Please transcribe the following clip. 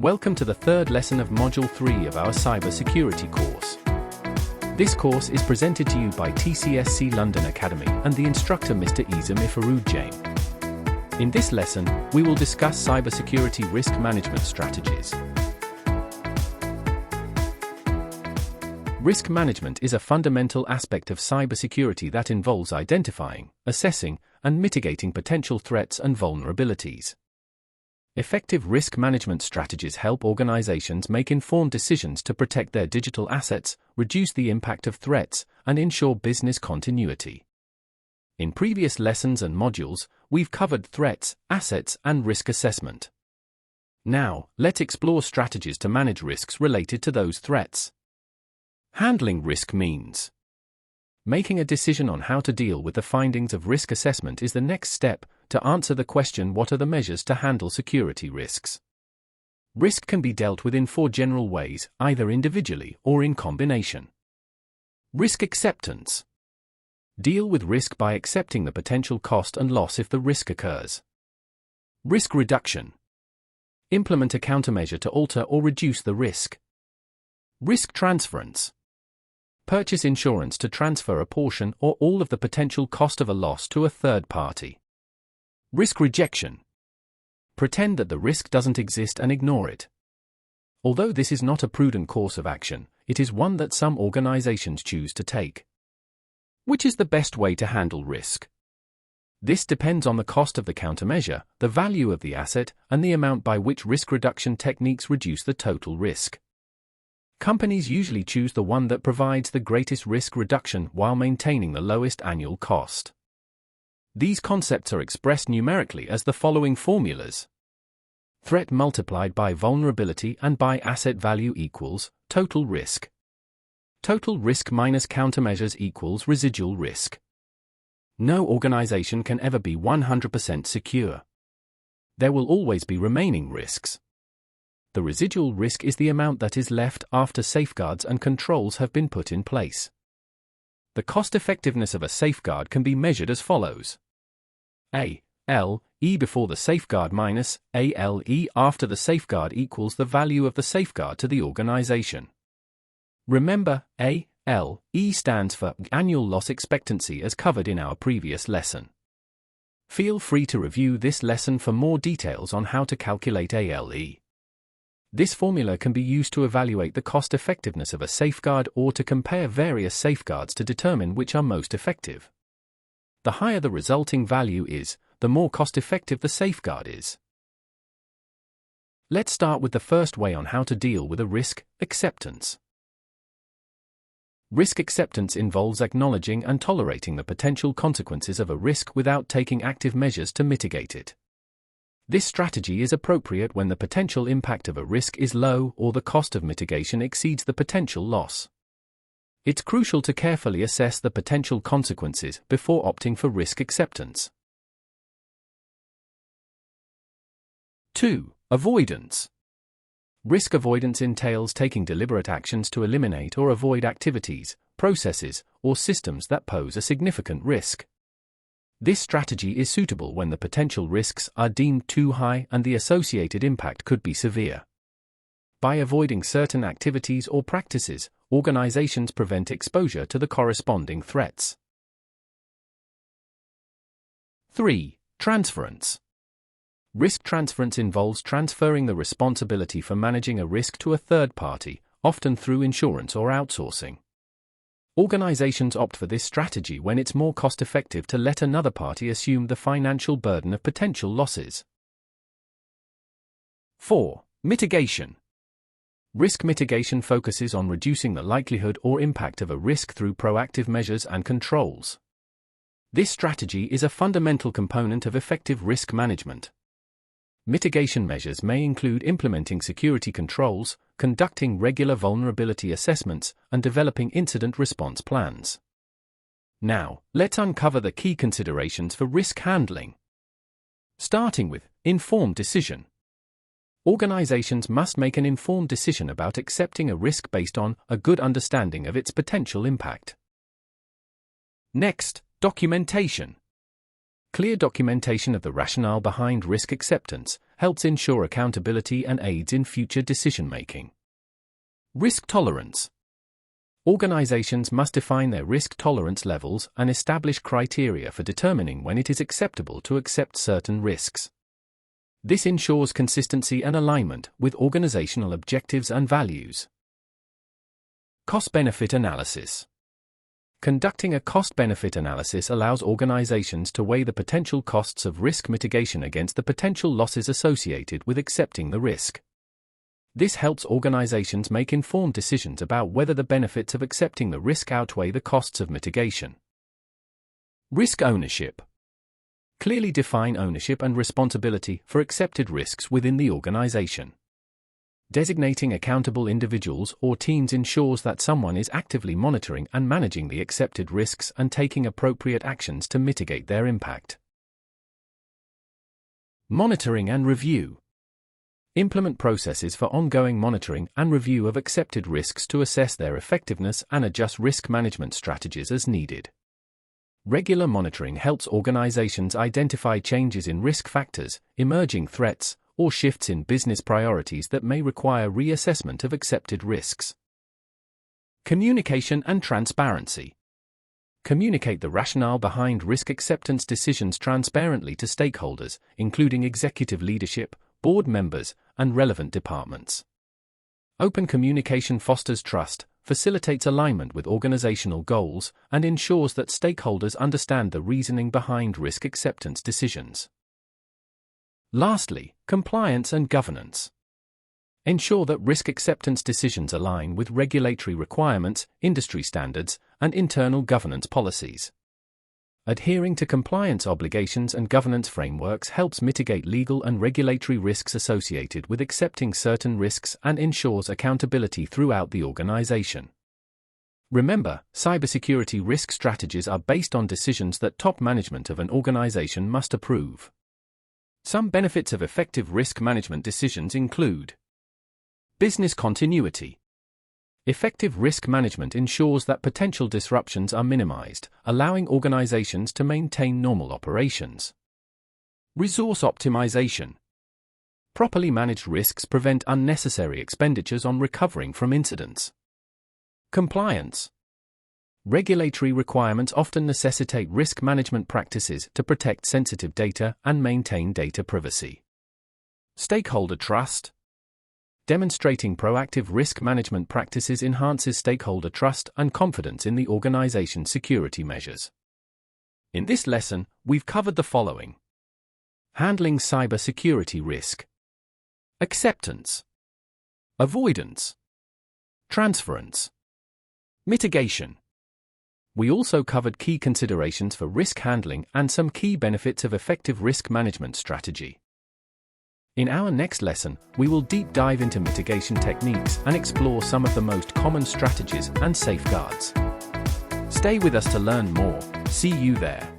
Welcome to the third lesson of Module 3 of our cybersecurity course. This course is presented to you by TCSC London Academy and the instructor Mr. Isam Ifarud Jain. In this lesson, we will discuss cybersecurity risk management strategies. Risk management is a fundamental aspect of cybersecurity that involves identifying, assessing, and mitigating potential threats and vulnerabilities. Effective risk management strategies help organizations make informed decisions to protect their digital assets, reduce the impact of threats, and ensure business continuity. In previous lessons and modules, we've covered threats, assets, and risk assessment. Now, let's explore strategies to manage risks related to those threats. Handling risk means making a decision on how to deal with the findings of risk assessment is the next step to answer the question: what are the measures to handle security risks? Risk can be dealt with in four general ways, either individually or in combination. Risk acceptance. Deal with risk by accepting the potential cost and loss if the risk occurs. Risk reduction. Implement a countermeasure to alter or reduce the risk. Risk transference. Purchase insurance to transfer a portion or all of the potential cost of a loss to a third party. Risk rejection. Pretend that the risk doesn't exist and ignore it. Although this is not a prudent course of action, it is one that some organizations choose to take. Which is the best way to handle risk? This depends on the cost of the countermeasure, the value of the asset, and the amount by which risk reduction techniques reduce the total risk. Companies usually choose the one that provides the greatest risk reduction while maintaining the lowest annual cost. These concepts are expressed numerically as the following formulas. Threat multiplied by vulnerability and by asset value equals total risk. Total risk minus countermeasures equals residual risk. No organization can ever be 100% secure. There will always be remaining risks. The residual risk is the amount that is left after safeguards and controls have been put in place. The cost-effectiveness of a safeguard can be measured as follows. A-L-E before the safeguard minus A-L-E after the safeguard equals the value of the safeguard to the organization. Remember, A-L-E stands for annual loss expectancy as covered in our previous lesson. Feel free to review this lesson for more details on how to calculate A-L-E. This formula can be used to evaluate the cost-effectiveness of a safeguard or to compare various safeguards to determine which are most effective. The higher the resulting value is, the more cost-effective the safeguard is. Let's start with the first way on how to deal with a risk: acceptance. Risk acceptance involves acknowledging and tolerating the potential consequences of a risk without taking active measures to mitigate it. This strategy is appropriate when the potential impact of a risk is low or the cost of mitigation exceeds the potential loss. It's crucial to carefully assess the potential consequences before opting for risk acceptance. 2. Avoidance. Risk avoidance entails taking deliberate actions to eliminate or avoid activities, processes, or systems that pose a significant risk. This strategy is suitable when the potential risks are deemed too high and the associated impact could be severe. By avoiding certain activities or practices, organizations prevent exposure to the corresponding threats. 3. Transference. Risk transference involves transferring the responsibility for managing a risk to a third party, often through insurance or outsourcing. Organizations opt for this strategy when it's more cost-effective to let another party assume the financial burden of potential losses. 4. Mitigation. Risk mitigation focuses on reducing the likelihood or impact of a risk through proactive measures and controls. This strategy is a fundamental component of effective risk management. Mitigation measures may include implementing security controls, conducting regular vulnerability assessments, and developing incident response plans. Now, let's uncover the key considerations for risk handling. Starting with informed decision. Organizations must make an informed decision about accepting a risk based on a good understanding of its potential impact. Next, documentation. Clear documentation of the rationale behind risk acceptance helps ensure accountability and aids in future decision-making. Risk tolerance. Organizations must define their risk tolerance levels and establish criteria for determining when it is acceptable to accept certain risks. This ensures consistency and alignment with organizational objectives and values. Cost-benefit analysis. Conducting a cost-benefit analysis allows organizations to weigh the potential costs of risk mitigation against the potential losses associated with accepting the risk. This helps organizations make informed decisions about whether the benefits of accepting the risk outweigh the costs of mitigation. Risk ownership. Clearly define ownership and responsibility for accepted risks within the organization. Designating accountable individuals or teams ensures that someone is actively monitoring and managing the accepted risks and taking appropriate actions to mitigate their impact. Monitoring and review. Implement processes for ongoing monitoring and review of accepted risks to assess their effectiveness and adjust risk management strategies as needed. Regular monitoring helps organizations identify changes in risk factors, emerging threats, or shifts in business priorities that may require reassessment of accepted risks. Communication and transparency. Communicate the rationale behind risk acceptance decisions transparently to stakeholders, including executive leadership, board members, and relevant departments. Open communication fosters trust, facilitates alignment with organizational goals, and ensures that stakeholders understand the reasoning behind risk acceptance decisions. Lastly, compliance and governance. Ensure that risk acceptance decisions align with regulatory requirements, industry standards, and internal governance policies. Adhering to compliance obligations and governance frameworks helps mitigate legal and regulatory risks associated with accepting certain risks and ensures accountability throughout the organization. Remember, cybersecurity risk strategies are based on decisions that top management of an organization must approve. Some benefits of effective risk management decisions include business continuity. Effective risk management ensures that potential disruptions are minimized, allowing organizations to maintain normal operations. Resource optimization. Properly managed risks prevent unnecessary expenditures on recovering from incidents. Compliance. Regulatory requirements often necessitate risk management practices to protect sensitive data and maintain data privacy. Stakeholder trust. Demonstrating proactive risk management practices enhances stakeholder trust and confidence in the organization's security measures. In this lesson, we've covered the following: handling cybersecurity risk, acceptance, avoidance, transference, mitigation. We also covered key considerations for risk handling and some key benefits of effective risk management strategy. In our next lesson, we will deep dive into mitigation techniques and explore some of the most common strategies and safeguards. Stay with us to learn more. See you there.